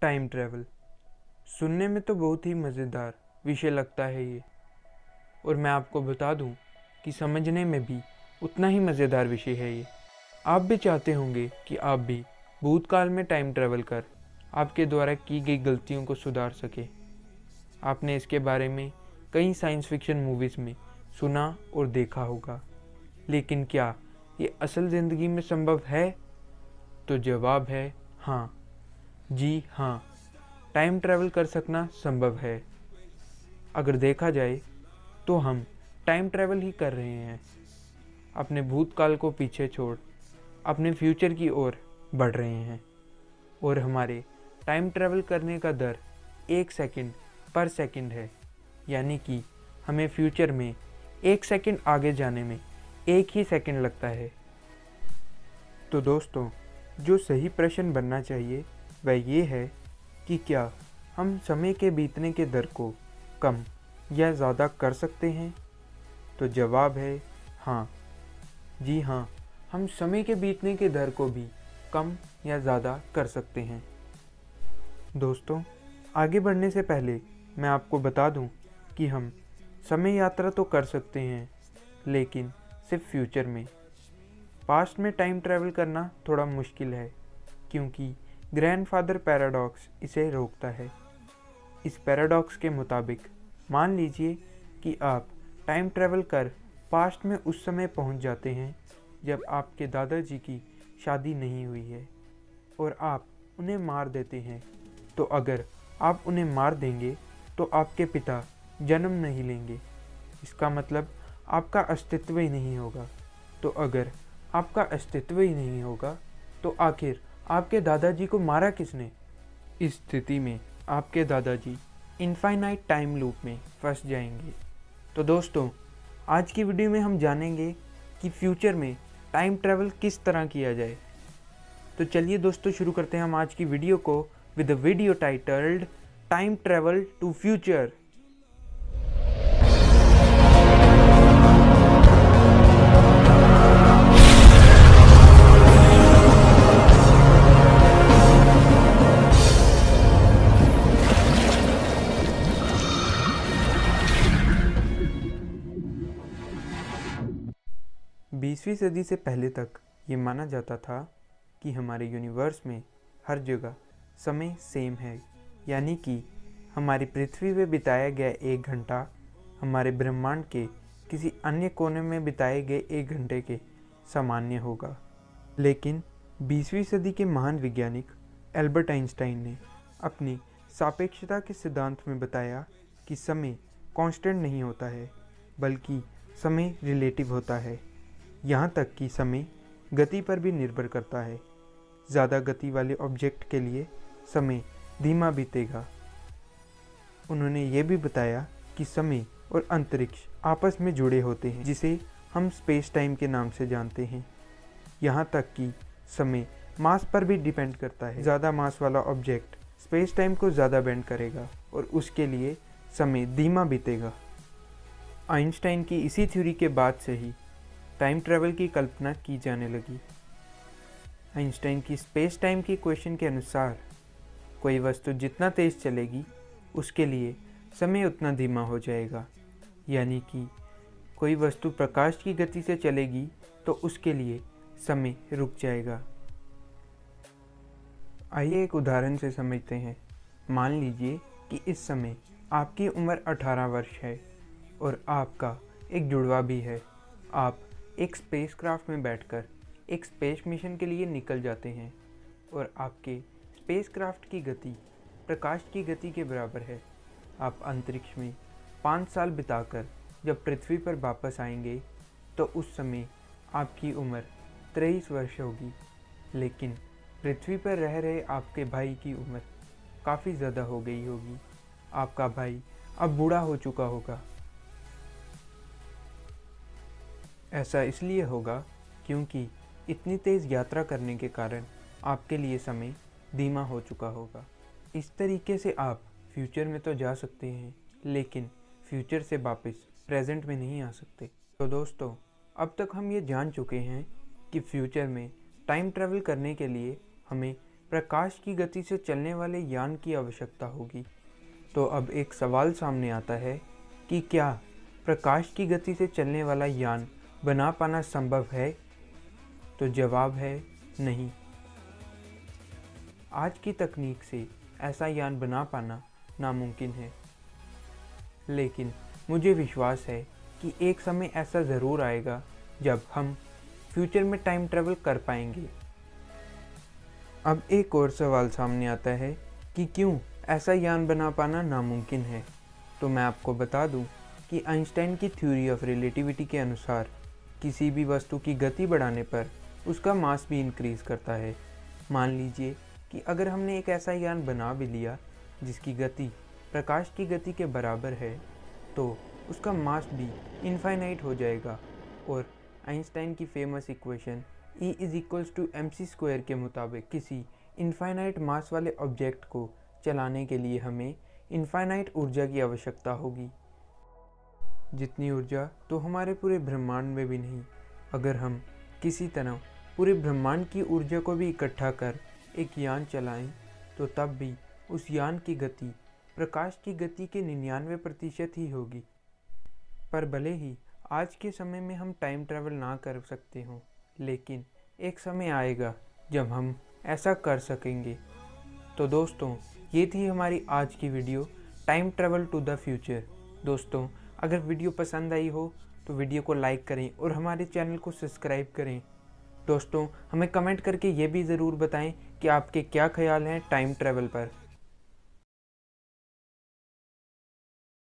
Time travel सुनने में तो बहुत ही मज़ेदार विषय लगता है ये, और मैं आपको बता दूं कि समझने में भी उतना ही मज़ेदार विषय है ये। आप भी चाहते होंगे कि आप भी भूतकाल में टाइम ट्रैवल कर आपके द्वारा की गई गलतियों को सुधार सके। आपने इसके बारे में कई साइंस फिक्शन मूवीज़ में सुना और देखा होगा, लेकिन क्या ये असल ज़िंदगी में संभव है? तो जवाब है हाँ, जी हाँ, टाइम ट्रैवल कर सकना संभव है। अगर देखा जाए तो हम टाइम ट्रैवल ही कर रहे हैं, अपने भूतकाल को पीछे छोड़ अपने फ्यूचर की ओर बढ़ रहे हैं, और हमारे टाइम ट्रैवल करने का दर 1 सेकंड पर सेकंड है, यानी कि हमें फ्यूचर में 1 सेकंड आगे जाने में 1 ही सेकंड लगता है। तो दोस्तों, जो सही प्रश्न बनना चाहिए वह ये है कि क्या हम समय के बीतने के दर को कम या ज़्यादा कर सकते हैं? तो जवाब है हाँ, जी हाँ, हम समय के बीतने के दर को भी कम या ज़्यादा कर सकते हैं। दोस्तों, आगे बढ़ने से पहले मैं आपको बता दूं कि हम समय यात्रा तो कर सकते हैं, लेकिन सिर्फ फ्यूचर में। पास्ट में टाइम ट्रैवल करना थोड़ा मुश्किल है, क्योंकि ग्रैंडफादर पैराडॉक्स इसे रोकता है। इस पैराडॉक्स के मुताबिक मान लीजिए कि आप टाइम ट्रैवल कर पास्ट में उस समय पहुंच जाते हैं जब आपके दादाजी की शादी नहीं हुई है, और आप उन्हें मार देते हैं। तो अगर आप उन्हें मार देंगे तो आपके पिता जन्म नहीं लेंगे, इसका मतलब आपका अस्तित्व ही नहीं होगा। तो अगर आपका अस्तित्व ही नहीं होगा तो आखिर आपके दादाजी को मारा किसने? इस स्थिति में आपके दादाजी इनफाइनाइट टाइम लूप में फंस जाएंगे। तो दोस्तों, आज की वीडियो में हम जानेंगे कि फ्यूचर में टाइम ट्रैवल किस तरह किया जाए। तो चलिए दोस्तों, शुरू करते हैं हम आज की वीडियो को with the video titled time travel to future. बीसवीं सदी से पहले तक ये माना जाता था कि हमारे यूनिवर्स में हर जगह समय सेम है, यानी कि हमारी पृथ्वी पे बिताया गया 1 घंटा हमारे ब्रह्मांड के किसी अन्य कोने में बिताए गए 1 घंटे के सामान्य होगा। लेकिन 20वीं सदी के महान वैज्ञानिक एल्बर्ट आइंस्टाइन ने अपनी सापेक्षता के सिद्धांत में बताया कि समय कांस्टेंट नहीं होता है, बल्कि समय रिलेटिव होता है। यहाँ तक कि समय गति पर भी निर्भर करता है। ज़्यादा गति वाले ऑब्जेक्ट के लिए समय धीमा बीतेगा। उन्होंने ये भी बताया कि समय और अंतरिक्ष आपस में जुड़े होते हैं, जिसे हम स्पेस टाइम के नाम से जानते हैं। यहाँ तक कि समय मास पर भी डिपेंड करता है। ज़्यादा मास वाला ऑब्जेक्ट स्पेस टाइम को ज़्यादा बेंड करेगा और उसके लिए समय धीमा बीतेगा। आइंस्टाइन की इसी थ्योरी के बाद से ही टाइम ट्रैवल की कल्पना की जाने लगी। आइंस्टाइन की स्पेस टाइम की इक्वेशन के अनुसार कोई वस्तु जितना तेज़ चलेगी उसके लिए समय उतना धीमा हो जाएगा, यानी कि कोई वस्तु प्रकाश की गति से चलेगी तो उसके लिए समय रुक जाएगा। आइए एक उदाहरण से समझते हैं। मान लीजिए कि इस समय आपकी उम्र 18 वर्ष है और आपका एक जुड़वा भी है। आप एक स्पेसक्राफ्ट में बैठकर एक स्पेस मिशन के लिए निकल जाते हैं और आपके स्पेसक्राफ्ट की गति प्रकाश की गति के बराबर है। आप अंतरिक्ष में 5 साल बिताकर जब पृथ्वी पर वापस आएंगे तो उस समय आपकी उम्र 23 वर्ष होगी, लेकिन पृथ्वी पर रह रहे आपके भाई की उम्र काफ़ी ज़्यादा हो गई होगी। आपका भाई अब बूढ़ा हो चुका होगा। ऐसा इसलिए होगा क्योंकि इतनी तेज़ यात्रा करने के कारण आपके लिए समय धीमा हो चुका होगा। इस तरीके से आप फ्यूचर में तो जा सकते हैं, लेकिन फ्यूचर से वापस प्रेजेंट में नहीं आ सकते। तो दोस्तों, अब तक हम ये जान चुके हैं कि फ्यूचर में टाइम ट्रैवल करने के लिए हमें प्रकाश की गति से चलने वाले यान की आवश्यकता होगी। तो अब एक सवाल सामने आता है कि क्या प्रकाश की गति से चलने वाला यान बना पाना संभव है? तो जवाब है नहीं। आज की तकनीक से ऐसा यान बना पाना नामुमकिन है, लेकिन मुझे विश्वास है कि एक समय ऐसा ज़रूर आएगा जब हम फ्यूचर में टाइम ट्रैवल कर पाएंगे। अब एक और सवाल सामने आता है कि क्यों ऐसा यान बना पाना नामुमकिन है। तो मैं आपको बता दूं कि आइंस्टाइन की थ्योरी ऑफ रिलेटिविटी के अनुसार किसी भी वस्तु की गति बढ़ाने पर उसका मास भी इंक्रीज़ करता है। मान लीजिए कि अगर हमने एक ऐसा यान बना भी लिया जिसकी गति प्रकाश की गति के बराबर है, तो उसका मास भी इनफाइनाइट हो जाएगा और आइंस्टाइन की फेमस इक्वेशन E = mc² के मुताबिक किसी इनफाइनाइट मास वाले ऑब्जेक्ट को चलाने के लिए हमें इनफाइनाइट ऊर्जा की आवश्यकता होगी, जितनी ऊर्जा तो हमारे पूरे ब्रह्मांड में भी नहीं। अगर हम किसी तरह पूरे ब्रह्मांड की ऊर्जा को भी इकट्ठा कर एक यान चलाएं, तो तब भी उस यान की गति प्रकाश की गति के 99% ही होगी। पर भले ही आज के समय में हम टाइम ट्रैवल ना कर सकते हों, लेकिन एक समय आएगा जब हम ऐसा कर सकेंगे। तो दोस्तों, ये थी हमारी आज की video, time travel to the future. दोस्तों, अगर वीडियो पसंद आई हो तो वीडियो को लाइक करें और हमारे चैनल को सब्सक्राइब करें। दोस्तों, हमें कमेंट करके ये भी ज़रूर बताएं कि आपके क्या ख्याल हैं टाइम ट्रैवल पर।